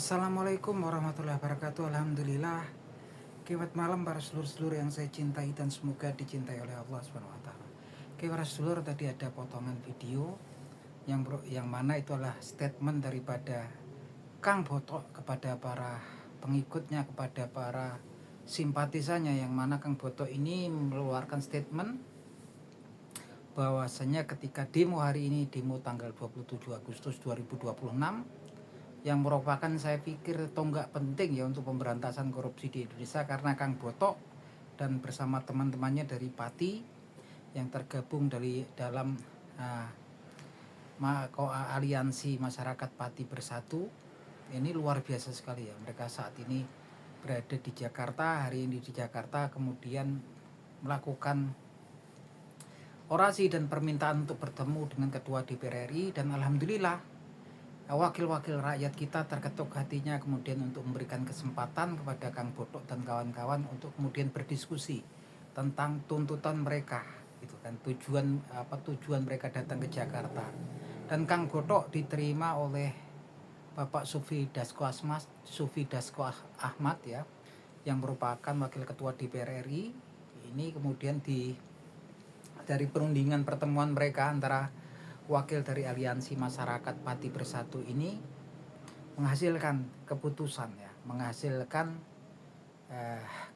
Assalamualaikum warahmatullahi wabarakatuh. Alhamdulillah. Selamat malam para sedulur-sedulur yang saya cintai dan semoga dicintai oleh Allah Subhanahu wa taala. Oke, para sedulur, tadi ada potongan video yang mana itu adalah statement daripada Kang Botok kepada para pengikutnya, kepada para simpatisannya, yang mana Kang Botok ini mengeluarkan statement bahwasanya ketika demo hari ini, demo tanggal 27 Agustus 2026, yang merupakan saya pikir tonggak penting ya untuk pemberantasan korupsi di Indonesia, karena Kang Botok dan bersama teman-temannya dari Pati yang tergabung dalam aliansi masyarakat Pati Bersatu ini luar biasa sekali ya. Mereka saat ini berada di Jakarta, hari ini di Jakarta, kemudian melakukan orasi dan permintaan untuk bertemu dengan Ketua DPR RI, dan alhamdulillah wakil-wakil rakyat kita terketuk hatinya kemudian untuk memberikan kesempatan kepada Kang Botok dan kawan-kawan untuk kemudian berdiskusi tentang tuntutan mereka, gitu kan, tujuan mereka datang ke Jakarta. Dan Kang Botok diterima oleh Bapak Sufi Dasko Ahmad ya, yang merupakan wakil ketua DPR RI. Ini kemudian dari perundingan pertemuan mereka antara wakil dari aliansi masyarakat Pati Bersatu ini menghasilkan keputusan ya, menghasilkan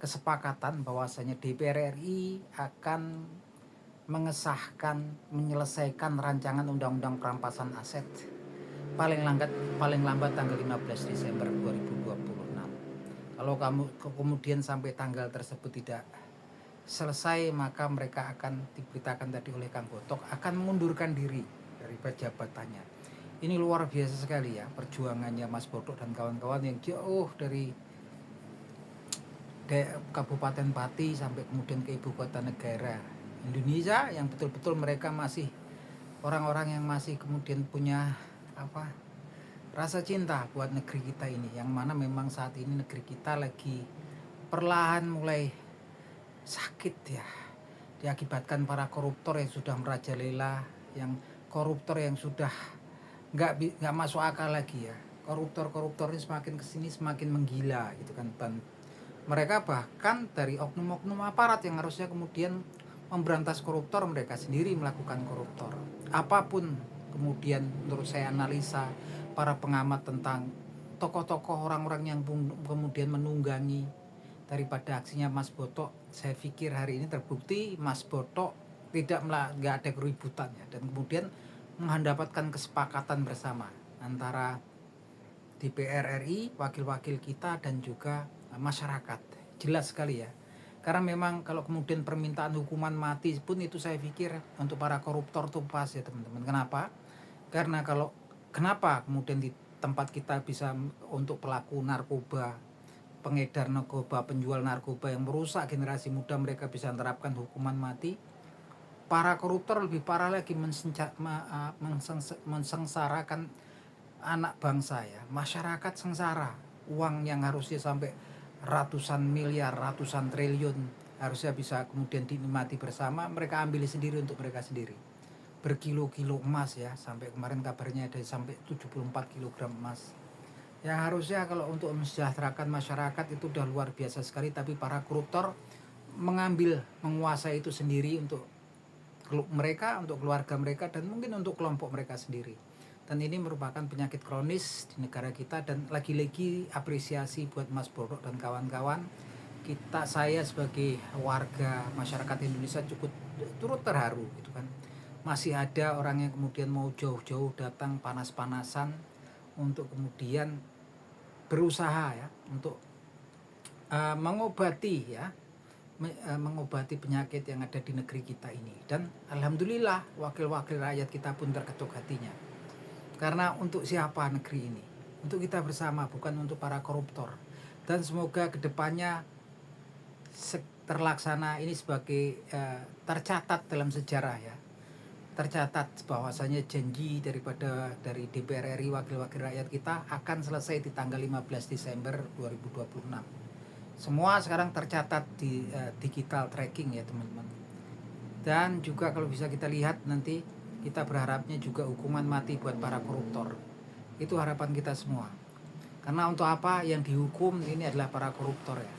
kesepakatan bahwasanya DPR RI akan mengesahkan, menyelesaikan rancangan undang-undang perampasan aset paling lambat tanggal 15 Desember 2026. Kalau kemudian sampai tanggal tersebut tidak selesai, maka mereka akan diberitakan tadi oleh Kang Botok akan mengundurkan diri dari jabatannya. Ini luar biasa sekali ya perjuangannya Mas Botok dan kawan-kawan yang jauh dari Kabupaten Pati sampai kemudian ke ibu kota negara Indonesia, yang betul-betul mereka masih orang-orang yang masih kemudian punya rasa cinta buat negeri kita ini, yang mana memang saat ini negeri kita lagi perlahan mulai sakit ya, diakibatkan para koruptor yang sudah merajalela, yang koruptor yang sudah nggak masuk akal lagi ya. Koruptor ini semakin kesini semakin menggila gitu kan, dan mereka bahkan dari oknum-oknum aparat yang harusnya kemudian memberantas koruptor, mereka sendiri melakukan koruptor. Apapun kemudian menurut saya analisa para pengamat tentang tokoh-tokoh orang-orang yang kemudian menunggangi daripada aksinya Mas Botok, saya pikir hari ini terbukti Mas Botok nggak ada keributan ya, dan kemudian mendapatkan kesepakatan bersama antara DPR RI, wakil-wakil kita dan juga masyarakat. Jelas sekali ya. Karena memang kalau kemudian permintaan hukuman mati pun itu saya pikir untuk para koruptor itu pas ya teman-teman. Kenapa? Karena kenapa kemudian di tempat kita bisa untuk pelaku narkoba, pengedar narkoba, penjual narkoba yang merusak generasi muda, mereka bisa menerapkan hukuman mati. Para koruptor lebih parah lagi, mensengsarakan anak bangsa ya. Masyarakat sengsara. Uang yang harusnya sampai ratusan miliar, ratusan triliun harusnya bisa kemudian dinikmati bersama, mereka ambil sendiri untuk mereka sendiri. Berkilo-kilo emas ya, sampai kemarin kabarnya ada sampai 74 kg emas. Yang harusnya kalau untuk mensejahterakan masyarakat itu udah luar biasa sekali, tapi para koruptor menguasai itu sendiri untuk mereka, untuk keluarga mereka, dan mungkin untuk kelompok mereka sendiri. Dan ini merupakan penyakit kronis di negara kita, dan lagi-lagi apresiasi buat Mas Botok dan kawan-kawan. Saya sebagai warga masyarakat Indonesia cukup turut terharu gitu kan. Masih ada orang yang kemudian mau jauh-jauh datang panas-panasan untuk kemudian berusaha ya untuk mengobati penyakit yang ada di negeri kita ini. Dan alhamdulillah wakil-wakil rakyat kita pun terketuk hatinya. Karena untuk siapa negeri ini? Untuk kita bersama, bukan untuk para koruptor. Dan semoga kedepannya terlaksana ini sebagai tercatat dalam sejarah ya. Tercatat bahwasanya janji dari DPR RI, wakil-wakil rakyat kita akan selesai di tanggal 15 Desember 2026. Semua sekarang tercatat di digital tracking ya teman-teman. Dan juga kalau bisa kita lihat nanti, kita berharapnya juga hukuman mati buat para koruptor. Itu harapan kita semua. Karena untuk apa yang dihukum ini adalah para koruptor ya.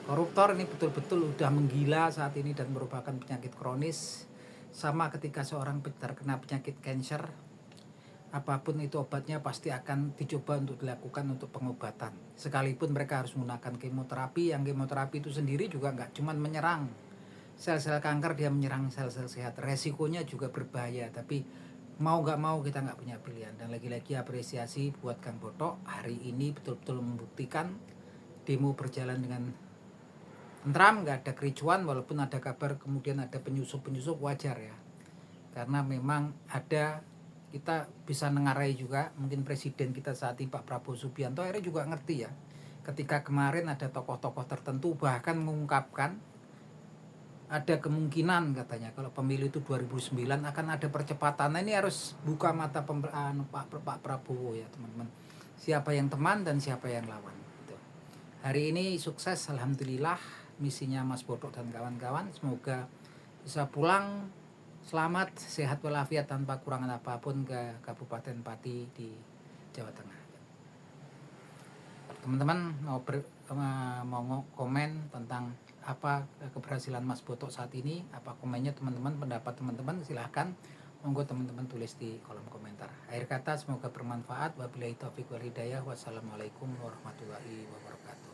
Koruptor ini betul-betul udah menggila saat ini dan merupakan penyakit kronis. Sama ketika seorang terkena penyakit kanker, apapun itu obatnya pasti akan dicoba untuk dilakukan untuk pengobatan. Sekalipun mereka harus menggunakan kemoterapi, yang kemoterapi itu sendiri juga nggak cuma menyerang sel-sel kanker, dia menyerang sel-sel sehat. Resikonya juga berbahaya, tapi mau nggak mau kita nggak punya pilihan. Dan lagi-lagi apresiasi buat Kang Botok, hari ini betul-betul membuktikan demo berjalan dengan tentram, nggak ada kericuan, walaupun ada kabar kemudian ada penyusup-penyusup, wajar ya. Karena memang ada, kita bisa nengarai juga, mungkin presiden kita saat ini Pak Prabowo Subianto akhirnya juga ngerti ya, ketika kemarin ada tokoh-tokoh tertentu bahkan mengungkapkan ada kemungkinan katanya kalau pemilu itu 2009 akan ada percepatan. Nah, ini harus buka mata Pak Prabowo ya teman-teman, siapa yang teman dan siapa yang lawan gitu. Hari ini sukses alhamdulillah misinya Mas Botok dan kawan-kawan, semoga bisa pulang selamat, sehat walafiat tanpa kurangan apapun ke Kabupaten Pati di Jawa Tengah. Teman-teman mau komen tentang apa keberhasilan Mas Botok saat ini, apa komennya teman-teman, pendapat teman-teman, silahkan monggo teman-teman tulis di kolom komentar. Akhir kata semoga bermanfaat. Wabillahi taufiq wal hidayah. Wassalamualaikum warahmatullahi wabarakatuh.